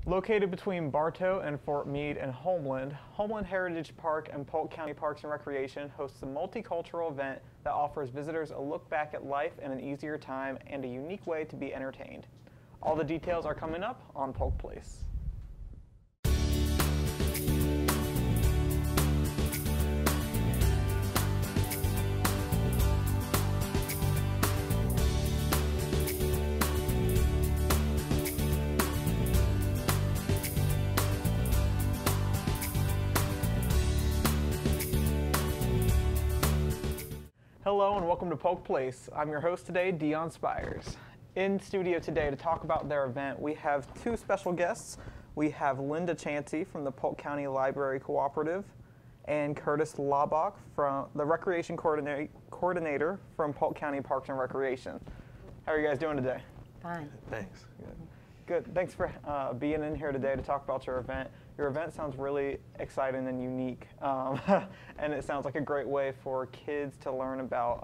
Located between Bartow and Fort Meade and Homeland, Homeland Heritage Park and Polk County Parks and Recreation hosts a multicultural event that offers visitors a look back at life in an easier time and a unique way to be entertained. All the details are coming up on Polk Place. Hello and welcome to Polk Place. I'm your host today, Dion Spires. In studio today to talk about their event, we have two special guests. We have Linda Chansey from the Polk County Library Cooperative and Curtis Laubach, from the Recreation Coordinator from Polk County Parks and Recreation. How are you guys doing today? Fine. Thanks. Good. Thanks for being in here today to talk about your event. Your event sounds really exciting and unique, and it sounds like a great way for kids to learn about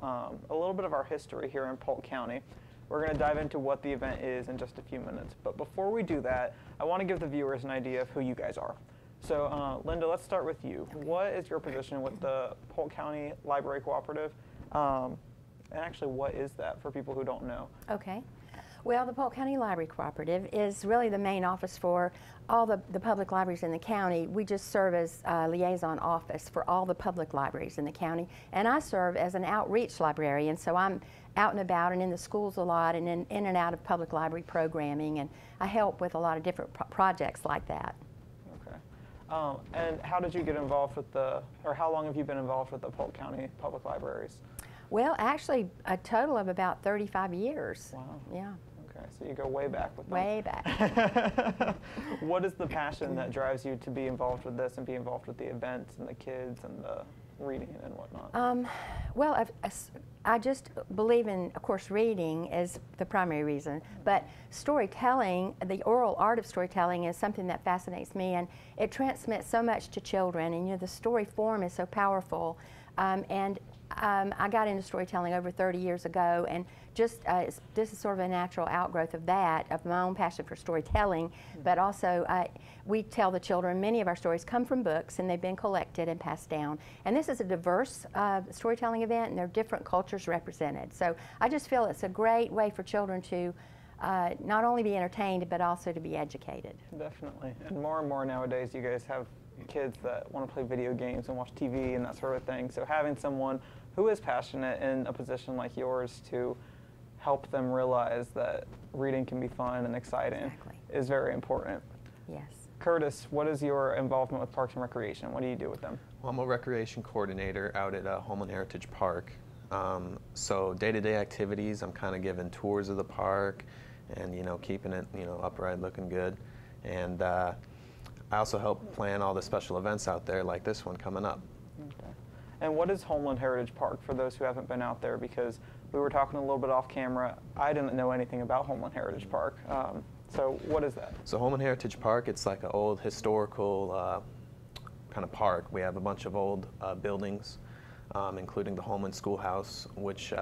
a little bit of our history here in Polk County. We're going to dive into what the event is in just a few minutes, but before we do that, I want to give the viewers an idea of who you guys are. So, Linda, let's start with you. Okay. What is your position with the Polk County Library Cooperative, and actually what is that for people who don't know? Okay. Well, the Polk County Library Cooperative is really the main office for all the public libraries in the county. We just serve as a liaison office for all the public libraries in the county, and I serve as an outreach librarian, so I'm out and about and in the schools a lot and in and out of public library programming, and I help with a lot of different projects like that. Okay. And how did you get involved with or how long have you been involved with the Polk County Public Libraries? Well, actually, a total of about 35 years. Wow. Yeah. Okay, so you go way back with them. Way back. What is the passion that drives you to be involved with this and be involved with the events and the kids and the reading and whatnot? Well, I just believe in, of course, reading is the primary reason, but storytelling, the oral art of storytelling is something that fascinates me, and it transmits so much to children, and the story form is so powerful, I got into storytelling over 30 years ago, and just this is sort of a natural outgrowth of that, of my own passion for storytelling, but also we tell the children many of our stories come from books, and they've been collected and passed down. And this is a diverse storytelling event, and there are different cultures represented. So I just feel it's a great way for children to not only be entertained, but also to be educated. Definitely. And more nowadays, you guys have kids that want to play video games and watch TV and that sort of thing. So having someone who is passionate in a position like yours to help them realize that reading can be fun and exciting is very important. Yes. Curtis, what is your involvement with Parks and Recreation? What do you do with them? Well, I'm a recreation coordinator out at Homeland Heritage Park. So day-to-day activities, I'm kind of giving tours of the park and, keeping it, upright, looking good. And I also help plan all the special events out there like this one coming up. Okay. And what is Homeland Heritage Park for those who haven't been out there? Because we were talking a little bit off camera. I didn't know anything about Homeland Heritage Park. So what is that? So Homeland Heritage Park, it's like an old historical kind of park. We have a bunch of old buildings, including the Homeland Schoolhouse, which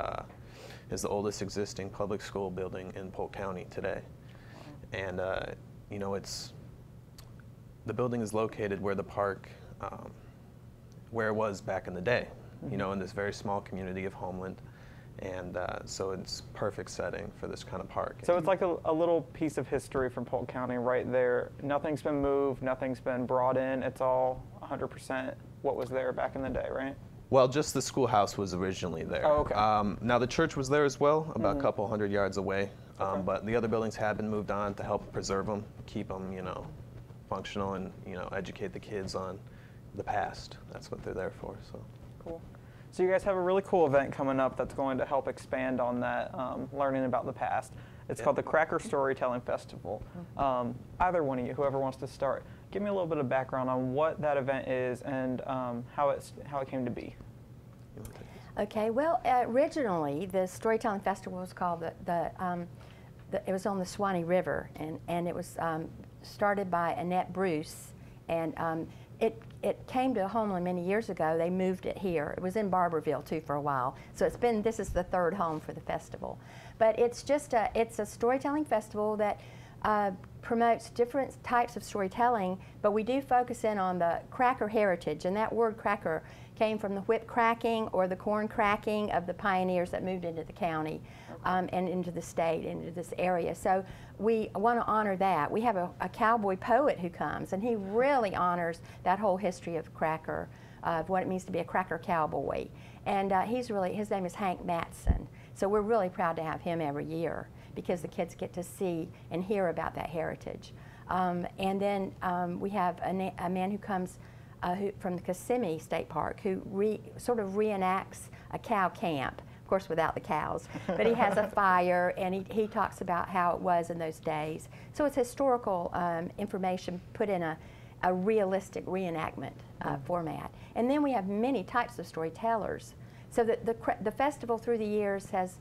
is the oldest existing public school building in Polk County today. And the building is located where the park, where it was back in the day, in this very small community of Homeland. And so it's perfect setting for this kind of park. So it's like a little piece of history from Polk County right there. Nothing's been moved, nothing's been brought in. It's all 100% what was there back in the day, right? Well, just the schoolhouse was originally there. Oh, okay. Now the church was there as well, about a couple hundred yards away. Okay. But the other buildings have been moved on to help preserve them, keep them, functional, and educate the kids on the past. That's what they're there for. So cool. So you guys have a really cool event coming up that's going to help expand on that, learning about the past. It's called the Cracker Storytelling Festival. Either one of you, whoever wants to start, give me a little bit of background on what that event is and how it came to be. Okay. Well, originally the Storytelling Festival was called it was on the Swanee River, and it was started by Annette Bruce, and it came to Homeland many years ago. They moved it here. It was in Barberville too for a while. So this is the third home for the festival. But it's just it's a storytelling festival that promotes different types of storytelling, but we do focus in on the cracker heritage, and that word cracker came from the whip cracking or the corn cracking of the pioneers that moved into the county and into the state, into this area. So we want to honor that. We have a cowboy poet who comes, and he really honors that whole history of cracker, of what it means to be a cracker cowboy. And his name is Hank Matson. So we're really proud to have him every year, because the kids get to see and hear about that heritage. And then we have a man who comes from the Kissimmee State Park, who sort of reenacts a cow camp, of course without the cows, but he has a fire, and he talks about how it was in those days. So it's historical information put in a realistic reenactment format. And then we have many types of storytellers. So that the festival through the years has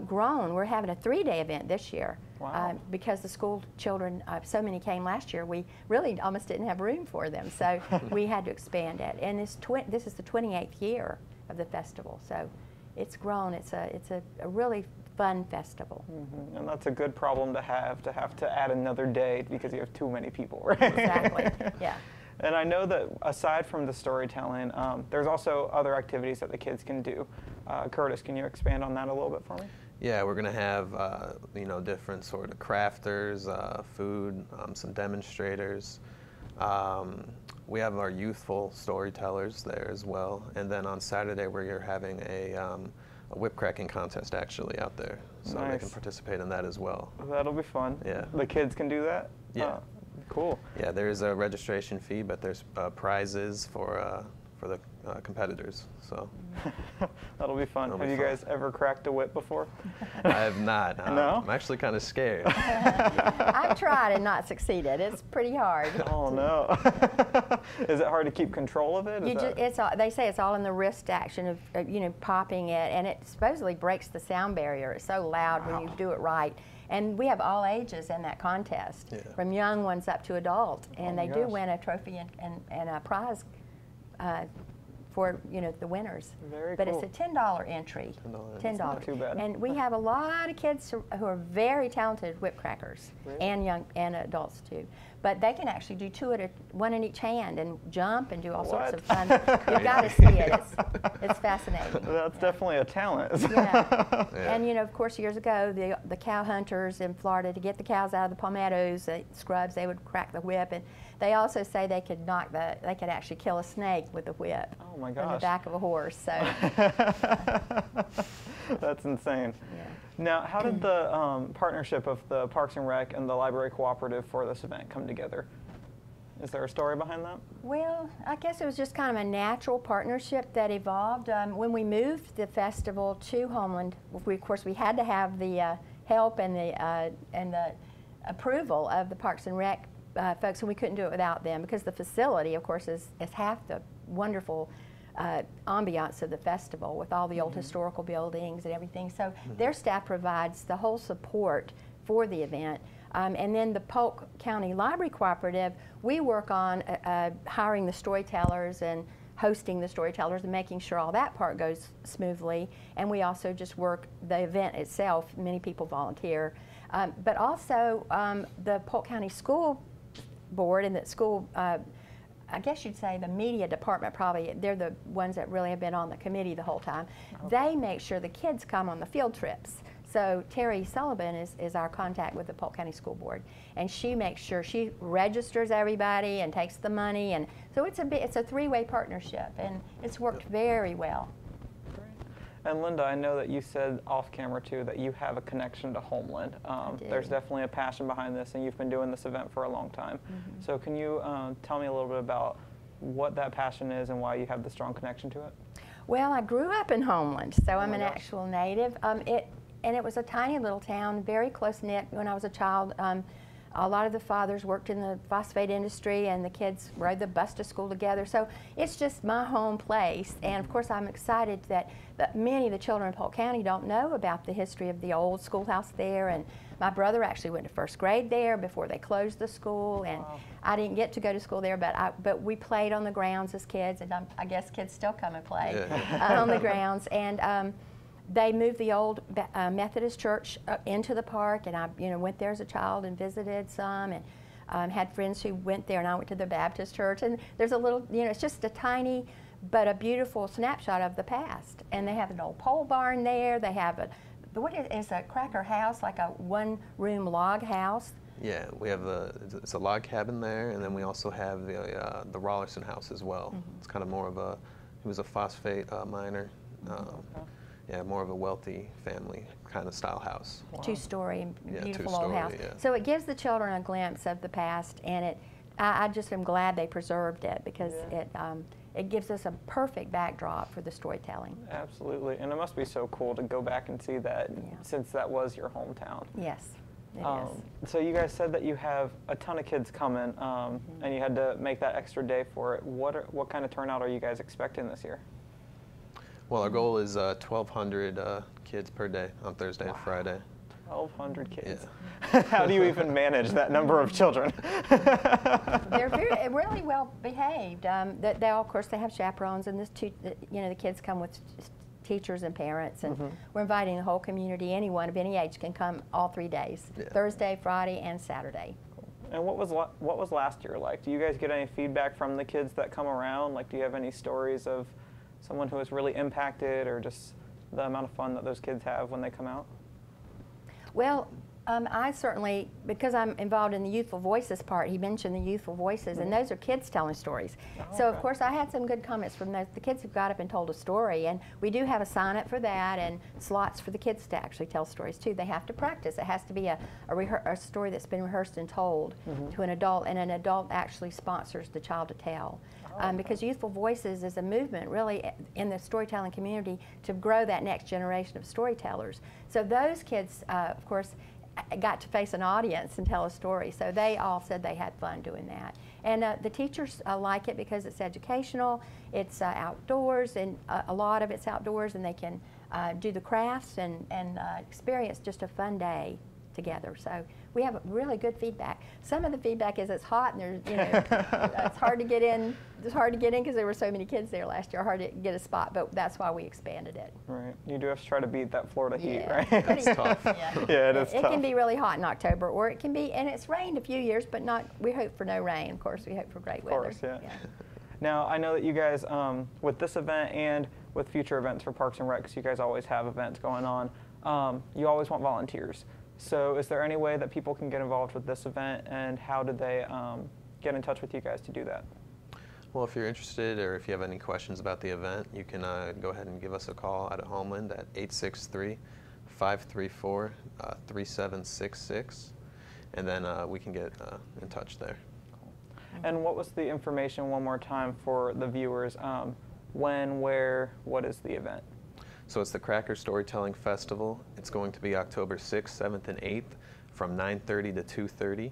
grown. We're having a 3-day event this year. Wow. Because the school children, so many came last year, we really almost didn't have room for them. So we had to expand it. And this is the 28th year of the festival. So it's grown. It's a really fun festival. Mm-hmm. And that's a good problem to have to add another day because you have too many people, right? Exactly, yeah. And I know that aside from the storytelling, there's also other activities that the kids can do. Curtis, can you expand on that a little bit for me? Yeah, we're going to have different sort of crafters, food, some demonstrators. We have our youthful storytellers there as well. And then on Saturday we're having a whip cracking contest actually out there, so nice. They can participate in that as well. That'll be fun. Yeah. The kids can do that? Yeah. Cool. Yeah, there's a registration fee, but there's prizes for the competitors. So that'll be fun. Have you guys ever cracked a whip before? I have not. No? I'm actually kind of scared. I've tried and not succeeded. It's pretty hard. Oh no. Is it hard to keep control of it? They say it's all in the wrist action of popping it, and it supposedly breaks the sound barrier. It's so loud when you do it right. And we have all ages in that contest, from young ones up to adult, and they do win a trophy and a prize for the winners. Very but cool. It's a $10 entry. $10. Not too bad. And we have a lot of kids who are very talented whip crackers, really? and adults too. But they can actually do one in each hand and jump and do all sorts of fun. You've got to see it. It's fascinating. That's definitely a talent. Yeah. And of course, years ago, the cow hunters in Florida, to get the cows out of the palmettos, scrubs, they would crack the whip, and they also say they could actually kill a snake with a whip. Oh my gosh. On the back of a horse. So. That's insane. Yeah. Now, how did the partnership of the Parks and Rec and the Library Cooperative for this event come together? Is there a story behind that? Well, I guess it was just kind of a natural partnership that evolved. When we moved the festival to Homeland, of course, we had to have the help and the approval of the Parks and Rec folks, and we couldn't do it without them, because the facility, of course, is half the wonderful ambiance of the festival, with all the old historical buildings and everything. So their staff provides the whole support for the event. And then the Polk County Library Cooperative, we work on hiring the storytellers and hosting the storytellers and making sure all that part goes smoothly. And we also just work the event itself. Many people volunteer. But also the Polk County School Board and the school, I guess you'd say the media department, probably, they're the ones that really have been on the committee the whole time. Okay. They make sure the kids come on the field trips. So Terry Sullivan is our contact with the Polk County School Board, and she makes sure she registers everybody and takes the money, and so it's a three-way partnership, and it's worked very well. Great. And Linda, I know that you said off camera too that you have a connection to Homeland. There's definitely a passion behind this, and you've been doing this event for a long time. Mm-hmm. So can you tell me a little bit about what that passion is and why you have the strong connection to it? Well, I grew up in Homeland, so I'm an actual native. And it was a tiny little town, very close-knit. When I was a child, a lot of the fathers worked in the phosphate industry, and the kids rode the bus to school together. So it's just my home place. And of course, I'm excited that many of the children in Polk County don't know about the history of the old schoolhouse there. And my brother actually went to first grade there before they closed the school. And I didn't get to go to school there, but we played on the grounds as kids, and I guess kids still come and play on the grounds. And they moved the old Methodist church into the park, and I went there as a child and visited some, and had friends who went there, and I went to the Baptist church. And there's a little, it's just a tiny but a beautiful snapshot of the past. And they have an old pole barn there. They have what is a cracker house, like a one-room log house? Yeah, we have it's a log cabin there, and then we also have the Rollerson house as well. Mm-hmm. It's kind of more of he was a phosphate miner. Yeah, more of a wealthy family kind of style house. Wow. Two-story, beautiful two-story, old house. Yeah. So it gives the children a glimpse of the past, and I just am glad they preserved it, because it gives us a perfect backdrop for the storytelling. Absolutely, and it must be so cool to go back and see that, since that was your hometown. Yes, it is. So you guys said that you have a ton of kids coming, and you had to make that extra day for it. What kind of turnout are you guys expecting this year? Well, our goal is 1,200 kids per day on Thursday and Friday. 1,200 kids. Yeah. How do you even manage that number of children? They're really well behaved. They all, of course, they have chaperones, and the kids come with teachers and parents, and we're inviting the whole community. Anyone of any age can come all 3 days: Thursday, Friday, and Saturday. And what was last year like? Do you guys get any feedback from the kids that come around? Like, do you have any stories of someone who was really impacted, or just the amount of fun that those kids have when they come out? Well, I certainly, because I'm involved in the Youthful Voices part, he mentioned the Youthful Voices, and those are kids telling stories. Oh, so, of course, I had some good comments from those. The kids have got up and told a story, and we do have a sign-up for that, and slots for the kids to actually tell stories, too. They have to practice. It has to be a story that's been rehearsed and told to an adult, and an adult actually sponsors the child to tell. Because Youthful Voices is a movement, really, in the storytelling community to grow that next generation of storytellers. So those kids, of course, got to face an audience and tell a story. So they all said they had fun doing that. And the teachers like it because it's educational, it's outdoors, and a lot of it's outdoors, and they can do the crafts and experience just a fun day together. So we have really good feedback. Some of the feedback is it's hot, and there's, it's hard to get in. It's hard to get in because there were so many kids there last year. Hard to get a spot, but that's why we expanded it. Right. You do have to try to beat that Florida heat, right? It's tough. Yeah, it is tough. It can be really hot in October, or it can be, and it's rained a few years, but not. We hope for no rain. Of course, we hope for great weather. Of course, yeah. Now, I know that you guys, with this event and with future events for Parks and Rec, 'cause you guys always have events going on, you always want volunteers. So is there any way that people can get involved with this event, and how do they get in touch with you guys to do that? Well, if you're interested, or if you have any questions about the event, you can go ahead and give us a call out at Homeland at 863-534-3766, and then we can get in touch there. And what was the information, one more time, for the viewers? When, where, what is the event? So it's the Cracker Storytelling Festival. It's going to be October 6th, 7th, and 8th from 9:30 to 2:30.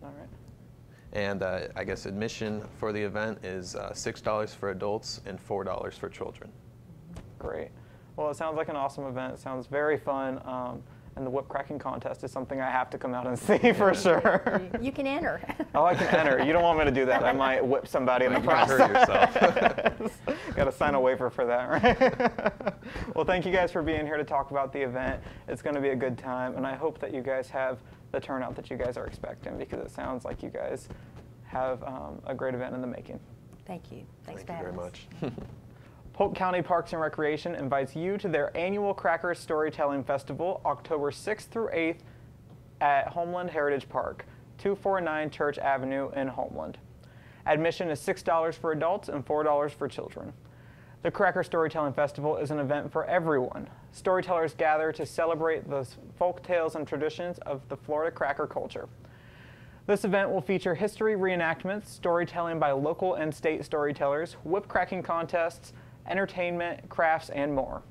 All right. And I guess admission for the event is $6 for adults and $4 for children. Great. Well, it sounds like an awesome event. It sounds very fun. And the whip cracking contest is something I have to come out and see for sure. You can enter. Oh, I can enter. You don't want me to do that. I might whip somebody in the You might process. hurt yourself. Got to sign a waiver for that, right? Well, thank you guys for being here to talk about the event. It's going to be a good time, and I hope that you guys have the turnout that you guys are expecting, because it sounds like you guys have a great event in the making. Thank you. Thanks Thank for you having very us. much. Polk County Parks and Recreation invites you to their annual Cracker Storytelling Festival, October 6th through 8th at Homeland Heritage Park, 249 Church Avenue in Homeland. Admission is $6 for adults and $4 for children. The Cracker Storytelling Festival is an event for everyone. Storytellers gather to celebrate the folk tales and traditions of the Florida cracker culture. This event will feature history reenactments, storytelling by local and state storytellers, whip cracking contests, entertainment, crafts, and more.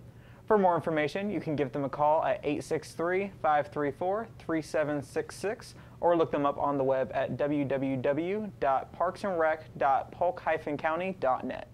For more information, you can give them a call at 863-534-3766 or look them up on the web at www.parksandrec.polk-county.net.